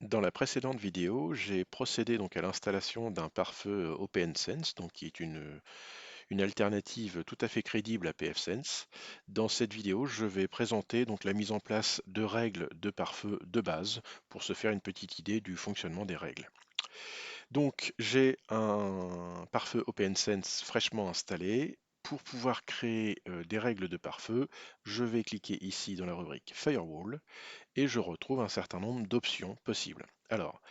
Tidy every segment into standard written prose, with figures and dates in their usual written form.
Dans la précédente vidéo, j'ai procédé donc à l'installation d'un pare-feu OpenSense, donc qui est une alternative tout à fait crédible à pfSense. Dans cette vidéo, je vais présenter donc la mise en place de règles de pare-feu de base pour se faire une petite idée du fonctionnement des règles. Donc j'ai un pare-feu OpenSense fraîchement installé. Pour pouvoir créer des règles de pare-feu, je vais cliquer ici dans la rubrique Firewall et je retrouve un certain nombre d'options possibles. Alors,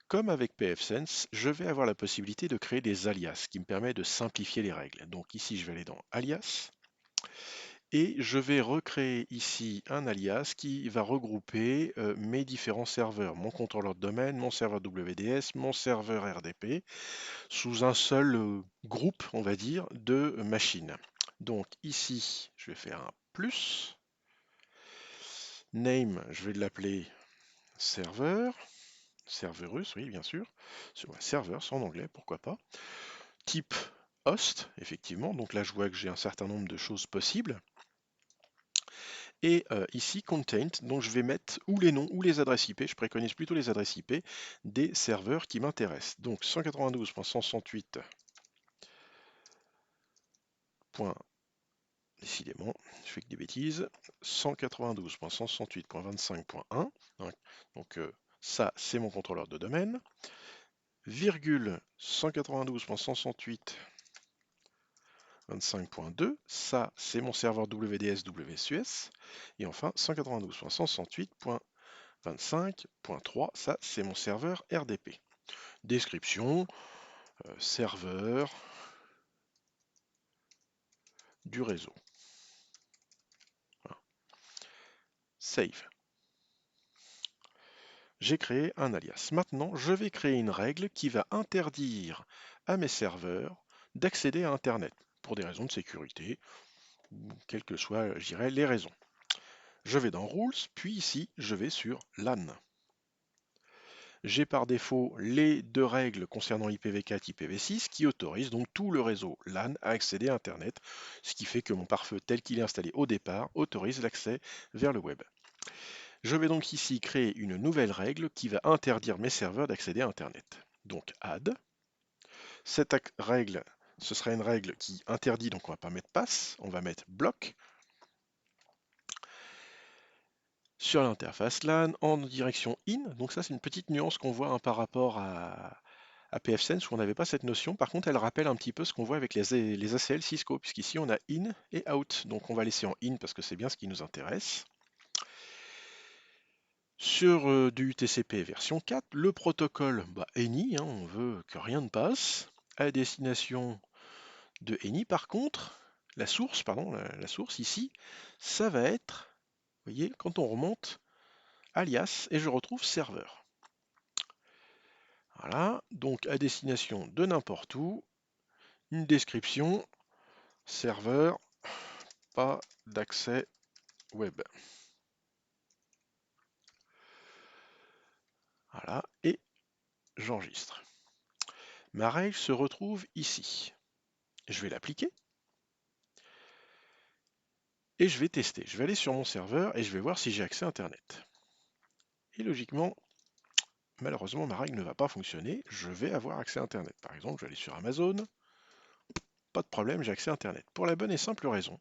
comme avec pfSense, je vais avoir la possibilité de créer des alias, ce qui me permet de simplifier les règles. Donc ici, je vais aller dans Alias, et je vais recréer ici un alias qui va regrouper mes différents serveurs, mon contrôleur de domaine, mon serveur WDS, mon serveur RDP, sous un seul groupe, on va dire, de machines. Donc ici, je vais faire un plus. Name, je vais l'appeler serveur. Serverus, oui, bien sûr. Servers en anglais, pourquoi pas. Type host, effectivement. Donc là, je vois que j'ai un certain nombre de choses possibles. Et ici, content, donc je vais mettre ou les noms ou les adresses IP. Je préconise plutôt les adresses IP des serveurs qui m'intéressent. Donc 192.168. Décidément, je fais que des bêtises. 192.168.25.1. Donc ça, c'est mon contrôleur de domaine. Virgule 192.168. 25.2, ça c'est mon serveur WDS WSUS. Et enfin 192.168.25.3, ça c'est mon serveur RDP. Description, serveur du réseau. Voilà. Save. J'ai créé un alias. Maintenant, je vais créer une règle qui va interdire à mes serveurs d'accéder à Internet pour des raisons de sécurité, ou quelles que soient, je dirais, les raisons. Je vais dans Rules, puis ici, je vais sur LAN. J'ai par défaut les deux règles concernant IPv4 et IPv6 qui autorisent donc tout le réseau LAN à accéder à Internet, ce qui fait que mon pare-feu tel qu'il est installé au départ autorise l'accès vers le web. Je vais donc ici créer une nouvelle règle qui va interdire mes serveurs d'accéder à Internet. Donc add. Cette règle, ce sera une règle qui interdit, donc on ne va pas mettre pass, on va mettre block sur l'interface LAN en direction in. Donc ça c'est une petite nuance qu'on voit par rapport à pfSense où on n'avait pas cette notion. Par contre, elle rappelle un petit peu ce qu'on voit avec les ACL Cisco, puisqu'ici on a in et out. Donc on va laisser en in parce que c'est bien ce qui nous intéresse. Sur du TCP version 4, le protocole ANY, on veut que rien ne passe. À destination de ANY, par contre, la source ici, ça va être, vous voyez, quand on remonte, alias, et je retrouve serveur. Voilà, donc à destination de n'importe où, une description, serveur, pas d'accès web. Voilà, et j'enregistre. Ma règle se retrouve ici. Je vais l'appliquer et je vais tester. Je vais aller sur mon serveur et je vais voir si j'ai accès à Internet. Et logiquement, malheureusement, ma règle ne va pas fonctionner. Je vais avoir accès à Internet. Par exemple, je vais aller sur Amazon. Pas de problème, j'ai accès à Internet. Pour la bonne et simple raison,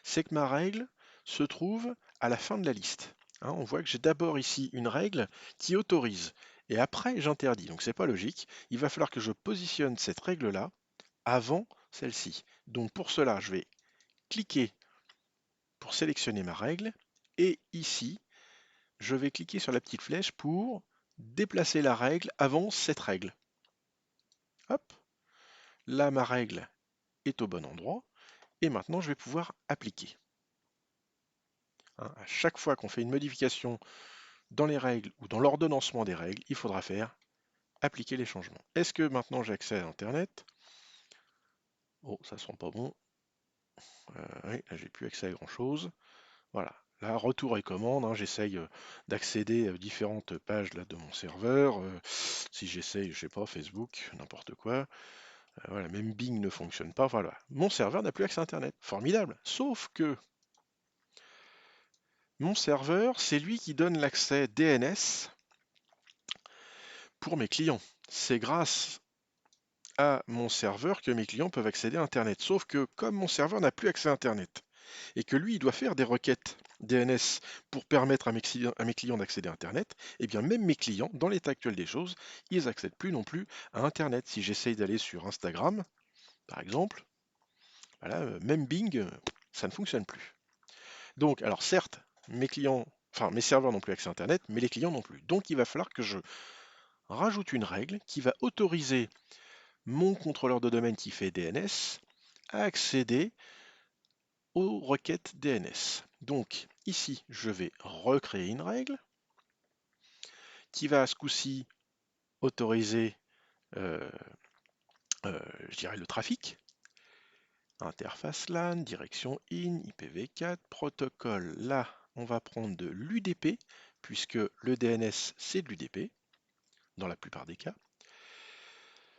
c'est que ma règle se trouve à la fin de la liste. On voit que j'ai d'abord ici une règle qui autorise et après j'interdis. Donc c'est pas logique. Il va falloir que je positionne cette règle-là avant celle-ci. Donc pour cela, je vais cliquer pour sélectionner ma règle et ici, je vais cliquer sur la petite flèche pour déplacer la règle avant cette règle. Hop, là ma règle est au bon endroit et maintenant je vais pouvoir appliquer. À chaque fois qu'on fait une modification dans les règles ou dans l'ordonnancement des règles, il faudra faire appliquer les changements. Est-ce que maintenant j'ai accès à Internet? Oh, ça sent pas bon. Oui, là j'ai plus accès à grand chose. Voilà. Là, retour et commande, j'essaye d'accéder à différentes pages là, de mon serveur. Si j'essaye, je sais pas, Facebook, n'importe quoi. Voilà, même Bing ne fonctionne pas. Voilà. Mon serveur n'a plus accès à Internet. Formidable. Sauf que mon serveur, c'est lui qui donne l'accès DNS pour mes clients. C'est grâce à mon serveur que mes clients peuvent accéder à Internet. Sauf que comme mon serveur n'a plus accès à Internet et que lui, il doit faire des requêtes DNS pour permettre à mes clients d'accéder à Internet, eh bien même mes clients, dans l'état actuel des choses, ils n'accèdent plus non plus à Internet. Si j'essaye d'aller sur Instagram, par exemple, voilà, même Bing, ça ne fonctionne plus. Donc, alors certes, mes clients, enfin mes serveurs n'ont plus accès à Internet, mais les clients non plus. Donc il va falloir que je rajoute une règle qui va autoriser mon contrôleur de domaine qui fait DNS à accéder aux requêtes DNS. Donc ici, je vais recréer une règle qui va à ce coup-ci autoriser, euh, je dirais, le trafic. Interface LAN, direction IN, IPv4, protocole. Là, on va prendre de l'UDP, puisque le DNS, c'est de l'UDP, dans la plupart des cas.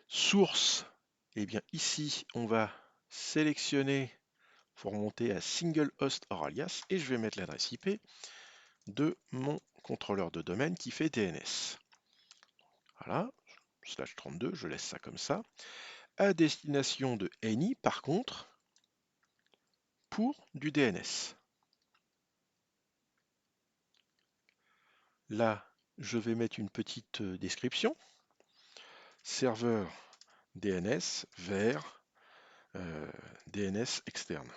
Source, eh bien ici, on va sélectionner pour monter à single host or alias, et je vais mettre l'adresse IP de mon contrôleur de domaine qui fait DNS. Voilà, /32, je laisse ça comme ça. À destination de any, par contre, pour du DNS. Là, je vais mettre une petite description. Serveur DNS vers DNS externe.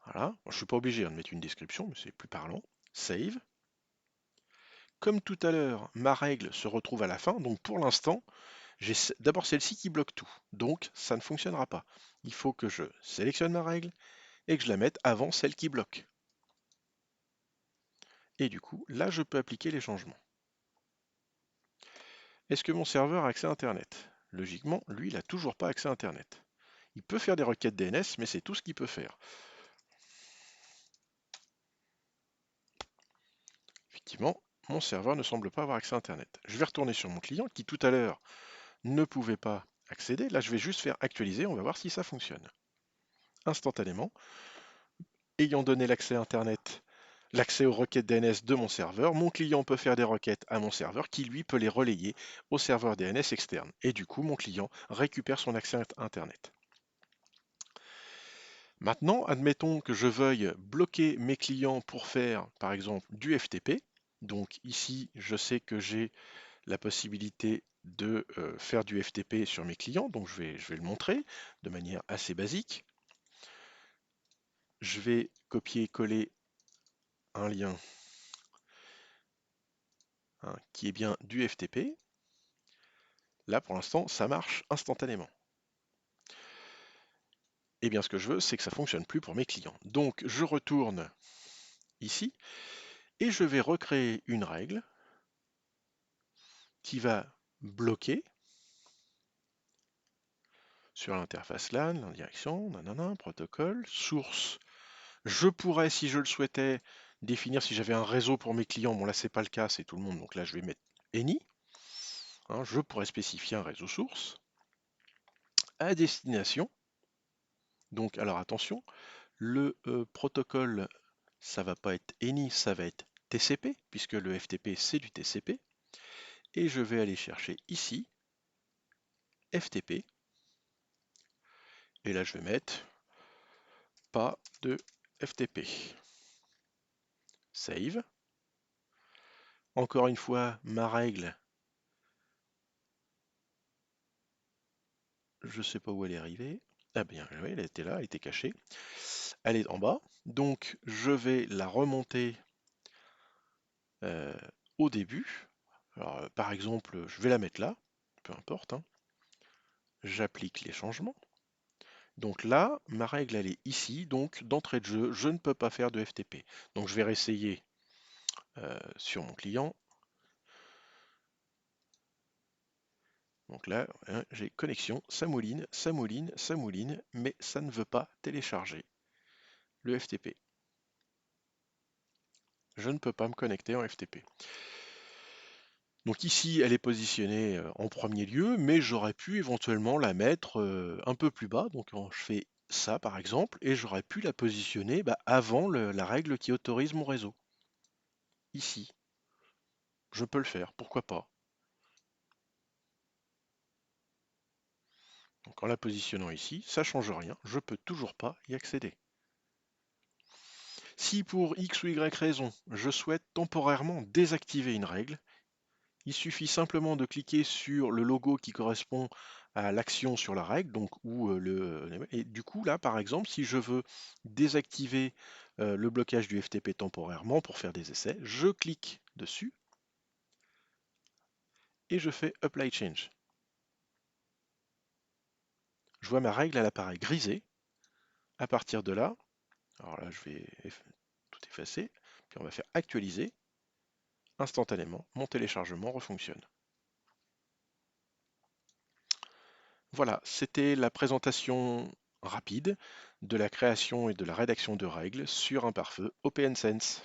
Voilà, je ne suis pas obligé de mettre une description, mais c'est plus parlant. Save. Comme tout à l'heure, ma règle se retrouve à la fin, donc pour l'instant, j'ai d'abord celle-ci qui bloque tout, donc ça ne fonctionnera pas. Il faut que je sélectionne ma règle et que je la mette avant celle qui bloque. Et du coup, là, je peux appliquer les changements. Est-ce que mon serveur a accès à Internet? Logiquement, lui, il n'a toujours pas accès à Internet. Il peut faire des requêtes DNS, mais c'est tout ce qu'il peut faire. Effectivement, mon serveur ne semble pas avoir accès à Internet. Je vais retourner sur mon client qui, tout à l'heure, ne pouvait pas accéder. Là, je vais juste faire actualiser, on va voir si ça fonctionne. Instantanément, ayant donné l'accès à Internet, l'accès aux requêtes DNS de mon serveur, mon client peut faire des requêtes à mon serveur qui, lui, peut les relayer au serveur DNS externe. Et du coup, mon client récupère son accès à Internet. Maintenant, admettons que je veuille bloquer mes clients pour faire, par exemple, du FTP. Donc ici, je sais que j'ai la possibilité de faire du FTP sur mes clients. Donc je vais le montrer de manière assez basique. Je vais copier-coller un lien qui est bien du FTP. Là, pour l'instant, ça marche instantanément. Et bien, ce que je veux, c'est que ça ne fonctionne plus pour mes clients. Donc, je retourne ici et je vais recréer une règle qui va bloquer sur l'interface LAN, la direction, nanana, protocole, source. Je pourrais, si je le souhaitais, définir si j'avais un réseau pour mes clients. Bon, là, c'est pas le cas, c'est tout le monde. Donc là, je vais mettre any. Je pourrais spécifier un réseau source à destination. Donc, alors attention, le protocole, ça va pas être any, ça va être TCP, puisque le FTP, c'est du TCP. Et je vais aller chercher ici FTP. Et là, je vais mettre pas de FTP. Save. Encore une fois, ma règle, je ne sais pas où elle est arrivée. Ah bien, oui, elle était là, elle était cachée. Elle est en bas. Donc, je vais la remonter au début. Alors, par exemple, je vais la mettre là, peu importe. J'applique les changements. Donc là, ma règle, elle est ici. Donc, d'entrée de jeu, je ne peux pas faire de FTP. Donc, je vais réessayer sur mon client. Donc là, j'ai connexion, ça mouline, ça mouline, ça mouline, mais ça ne veut pas télécharger le FTP. Je ne peux pas me connecter en FTP. Donc ici, elle est positionnée en premier lieu, mais j'aurais pu éventuellement la mettre un peu plus bas. Donc je fais ça par exemple, et j'aurais pu la positionner avant la règle qui autorise mon réseau. Ici. je peux le faire, pourquoi pas. Donc en la positionnant ici, ça ne change rien, je peux toujours pas y accéder. Si pour X ou Y raison, je souhaite temporairement désactiver une règle, il suffit simplement de cliquer sur le logo qui correspond à l'action sur la règle, donc et du coup là par exemple, si je veux désactiver le blocage du FTP temporairement pour faire des essais, je clique dessus et je fais Apply Change. Je vois ma règle, elle apparaît grisée. À partir de là, alors là je vais tout effacer, puis on va faire actualiser. Instantanément, mon téléchargement refonctionne. Voilà, c'était la présentation rapide de la création et de la rédaction de règles sur un pare-feu OPNsense.